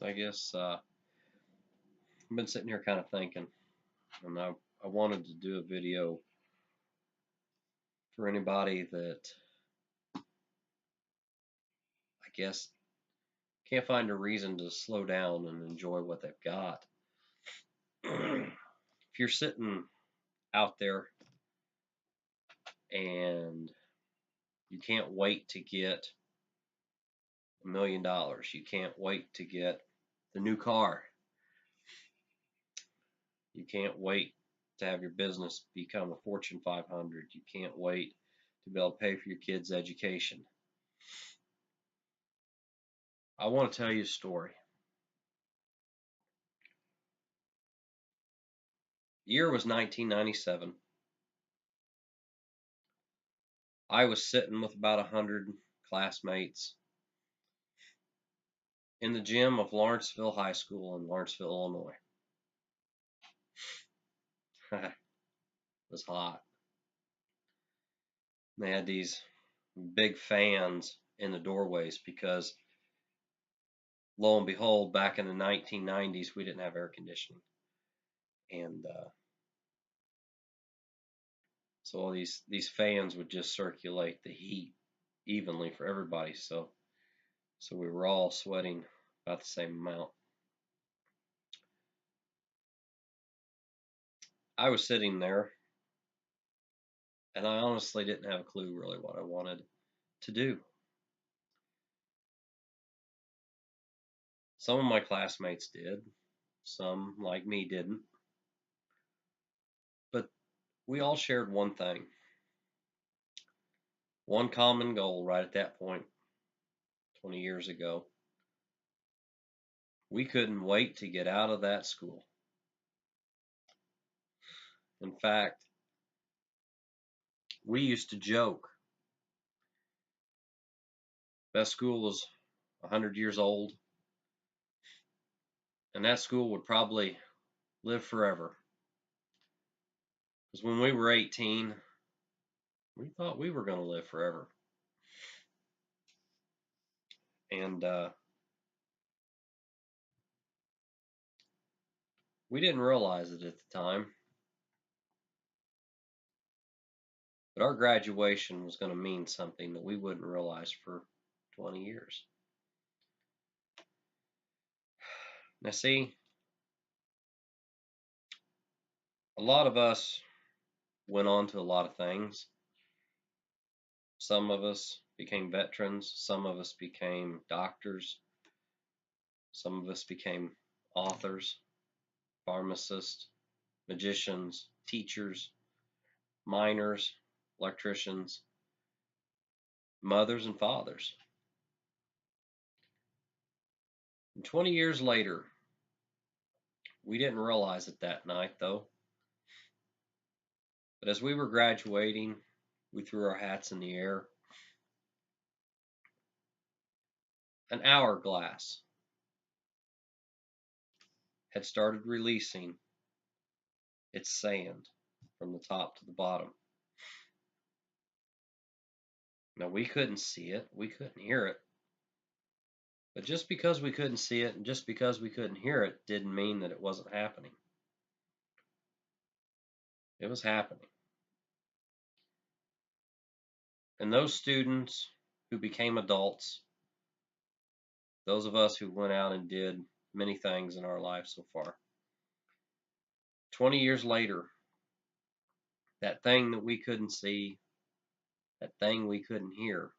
I guess I've been sitting here kind of thinking, and I wanted to do a video for anybody that I guess can't find a reason to slow down and enjoy what they've got. If you're sitting out there and you can't wait to get $1 million, you can't wait to get the new car, you can't wait to have your business become a Fortune 500, you can't wait to be able to pay for your kids' education. I want to tell you a story. The year was 1997. I was sitting with about 100 classmates in the gym of Lawrenceville High School in Lawrenceville, Illinois. It was hot. They had these big fans in the doorways because, lo and behold, back in the 1990s, we didn't have air conditioning. And so all these fans would just circulate the heat evenly for everybody. So we were all sweating about the same amount. I was sitting there, and I honestly didn't have a clue really what I wanted to do. Some of my classmates did, some like me didn't, but we all shared one thing, one common goal right at that point, 20 years ago. We couldn't wait to get out of that school. In fact, we used to joke that school was 100 years old, and that school would probably live forever. Because when we were 18, we thought we were going to live forever. And we didn't realize it at the time, but our graduation was going to mean something that we wouldn't realize for 20 years. Now, see, a lot of us went on to a lot of things. Some of us became veterans, some of us became doctors, some of us became authors, pharmacists, magicians, teachers, miners, electricians, mothers, and fathers. And 20 years later, we didn't realize it that night, though. But as we were graduating, we threw our hats in the air. An hourglass had started releasing its sand from the top to the bottom. Now, we couldn't see it, we couldn't hear it. But just because we couldn't see it and just because we couldn't hear it didn't mean that it wasn't happening. It was happening. And those students who became adults, those of us who went out and did many things in our lives so far, 20 years later, that thing that we couldn't see, that thing we couldn't hear,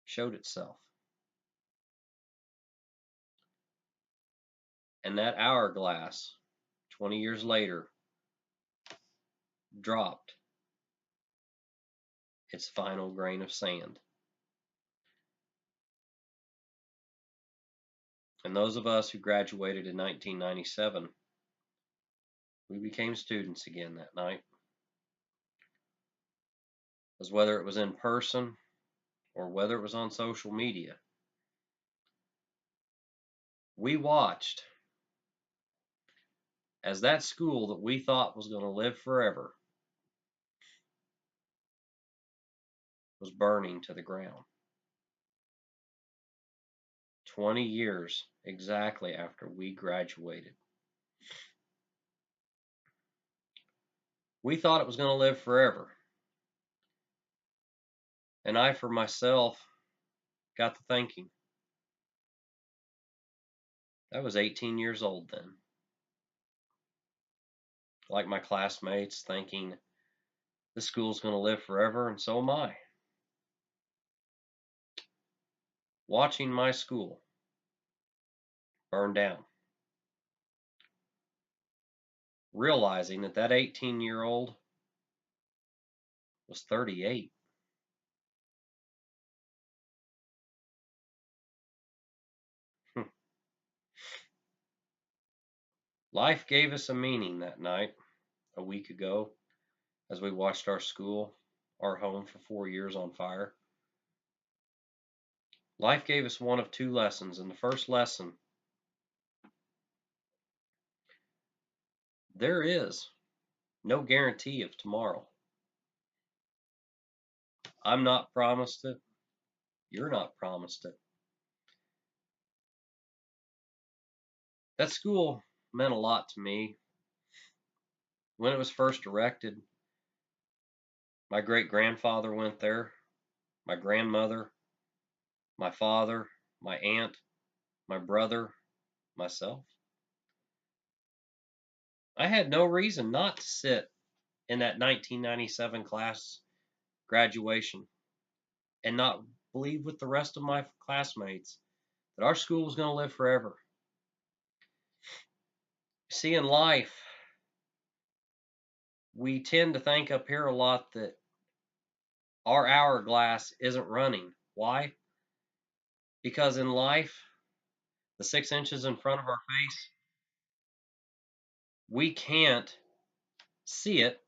showed itself. And that hourglass, 20 years later, dropped its final grain of sand. And those of us who graduated in 1997, we became students again that night. As whether it was in person or whether it was on social media, we watched as that school that we thought was going to live forever was burning to the ground. 20 years exactly after we graduated. We thought it was going to live forever. And I, for myself, got to thinking. I was 18 years old then. Like my classmates, thinking this school's going to live forever, and so am I. Watching my school burn down. Realizing that that 18-year-old was 38. Life gave us a meaning that night, a week ago, as we watched our school, our home for 4 years on fire. Life gave us one of two lessons, and the first lesson, there is no guarantee of tomorrow. I'm not promised it. You're not promised it. That school meant a lot to me. When it was first erected, my great grandfather went there, my grandmother, my father, my aunt, my brother, myself. I had no reason not to sit in that 1997 class graduation and not believe with the rest of my classmates that our school was going to live forever. See, in life, we tend to think up here a lot that our hourglass isn't running. Why? Because in life, the 6 inches in front of our face, we can't see it,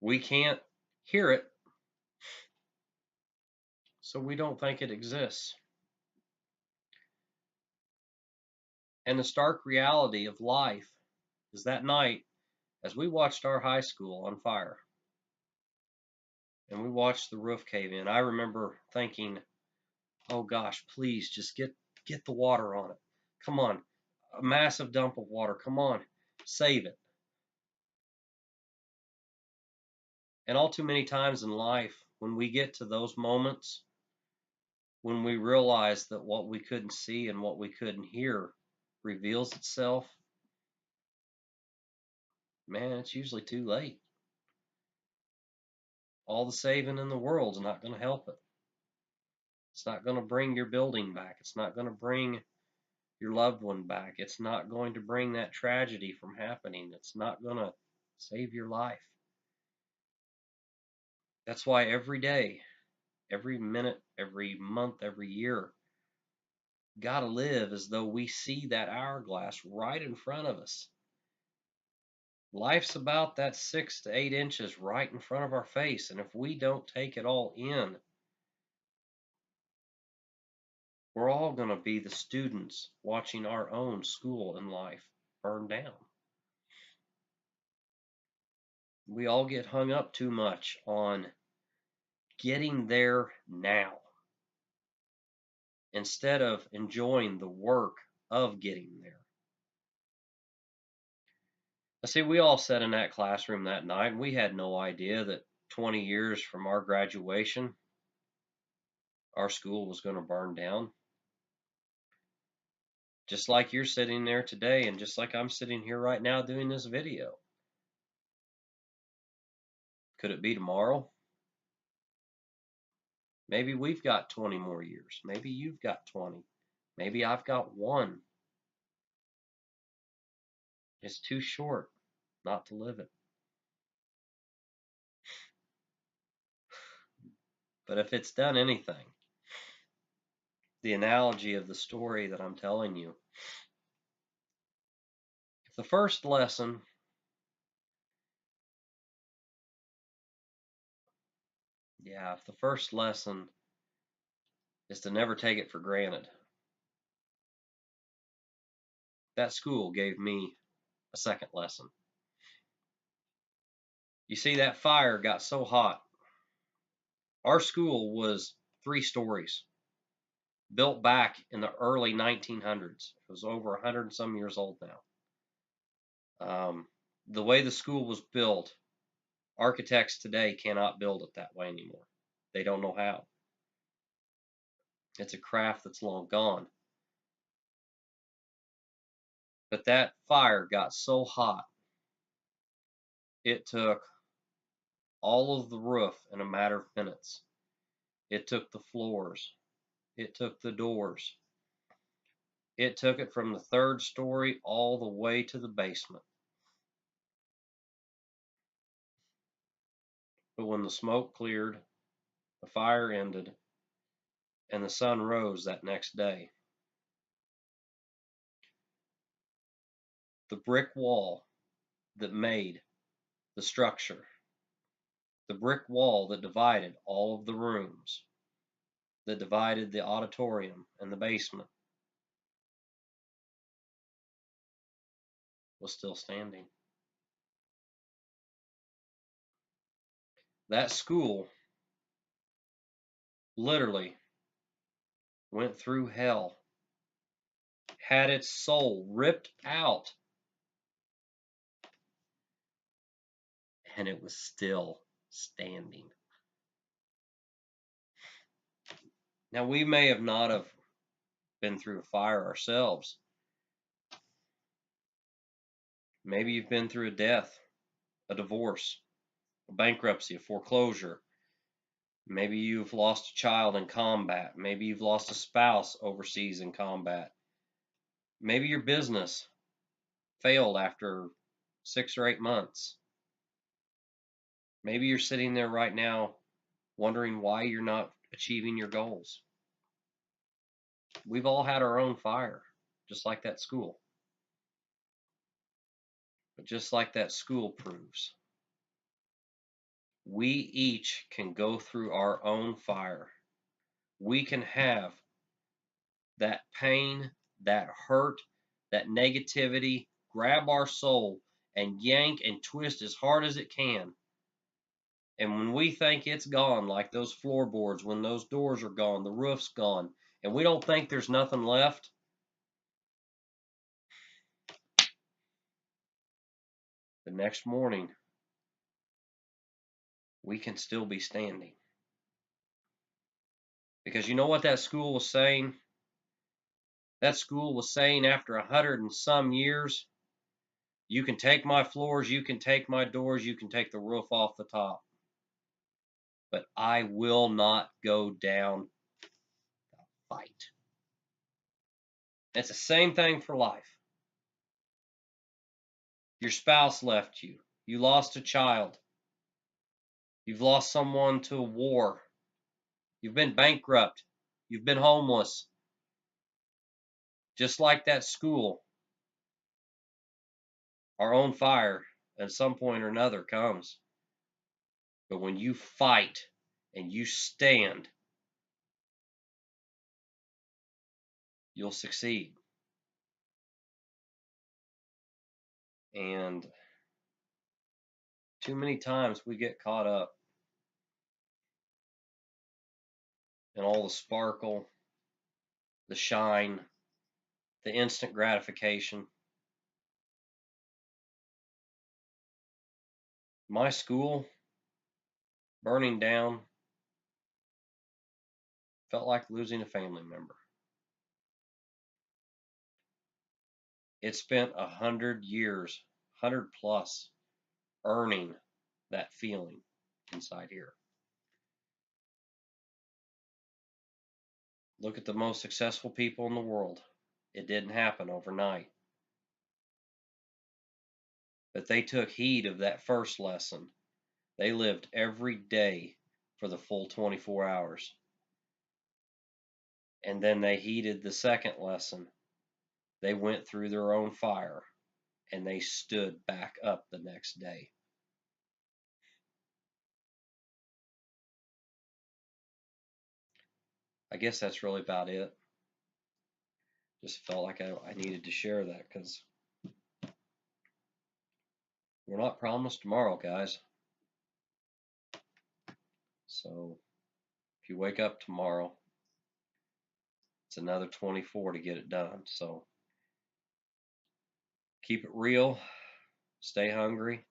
we can't hear it, so we don't think it exists. And the stark reality of life is that night, as we watched our high school on fire and we watched the roof cave in, I remember thinking, oh gosh, please just get the water on it. Come on, a massive dump of water. Come on, save it. And all too many times in life, when we get to those moments, when we realize that what we couldn't see and what we couldn't hear reveals itself, man, it's usually too late. All the saving in the world's not going to help it. It's not going to bring your building back. It's not going to bring your loved one back. It's not going to bring that tragedy from happening. It's not going to save your life. That's why every day, every minute, every month, every year, got to live as though we see that hourglass right in front of us. Life's about that 6 to 8 inches right in front of our face, and if we don't take it all in, we're all going to be the students watching our own school and life burn down. We all get hung up too much on getting there now instead of enjoying the work of getting there. I see, we all sat in that classroom that night and we had no idea that 20 years from our graduation, our school was going to burn down. Just like you're sitting there today, and just like I'm sitting here right now doing this video. Could it be tomorrow? Maybe we've got 20 more years. Maybe you've got 20. Maybe I've got one. It's too short not to live it. But if it's done anything, the analogy of the story that I'm telling you, if the first lesson if the first lesson is to never take it for granted, that school gave me a second lesson. You see, that fire got so hot. Our school was 3 stories, built back in the early 1900s. It was over 100 and some years old now. The way the school was built, architects today cannot build it that way anymore. They don't know how. It's a craft that's long gone. But that fire got so hot, it took all of the roof in a matter of minutes. It took the floors. It took the doors. It took it from the third story all the way to the basement. But when the smoke cleared, the fire ended, and the sun rose that next day, the brick wall that made the structure, the brick wall that divided all of the rooms, that divided the auditorium and the basement, was still standing. That school literally went through hell, had its soul ripped out, and it was still standing. Now, we may have not have been through a fire ourselves. Maybe you've been through a death, a divorce, a bankruptcy, a foreclosure. Maybe you've lost a child in combat. Maybe you've lost a spouse overseas in combat. Maybe your business failed after 6 or 8 months. Maybe you're sitting there right now wondering why you're not achieving your goals. We've all had our own fire, just like that school. But just like that school proves, we each can go through our own fire. We can have that pain, that hurt, that negativity grab our soul and yank and twist as hard as it can. And when we think it's gone, like those floorboards, when those doors are gone, the roof's gone, and we don't think there's nothing left, the next morning, we can still be standing. Because you know what that school was saying? That school was saying after 100 and some years, you can take my floors, you can take my doors, you can take the roof off the top, but I will not go down the fight. It's the same thing for life. Your spouse left you. You lost a child. You've lost someone to a war. You've been bankrupt. You've been homeless. Just like that school, our own fire at some point or another comes. But when you fight and you stand, you'll succeed. And too many times we get caught up in all the sparkle, the shine, the instant gratification. My school burning down felt like losing a family member. It spent 100 years, 100 plus, earning that feeling inside here. Look at the most successful people in the world. It didn't happen overnight. But they took heed of that first lesson. They lived every day for the full 24 hours. And then they heeded the second lesson. They went through their own fire and they stood back up the next day. I guess that's really about it. Just felt like I needed to share that because we're not promised tomorrow, guys. So if you wake up tomorrow, It's another 24 to get it done. So keep it real, stay hungry,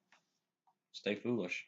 stay foolish.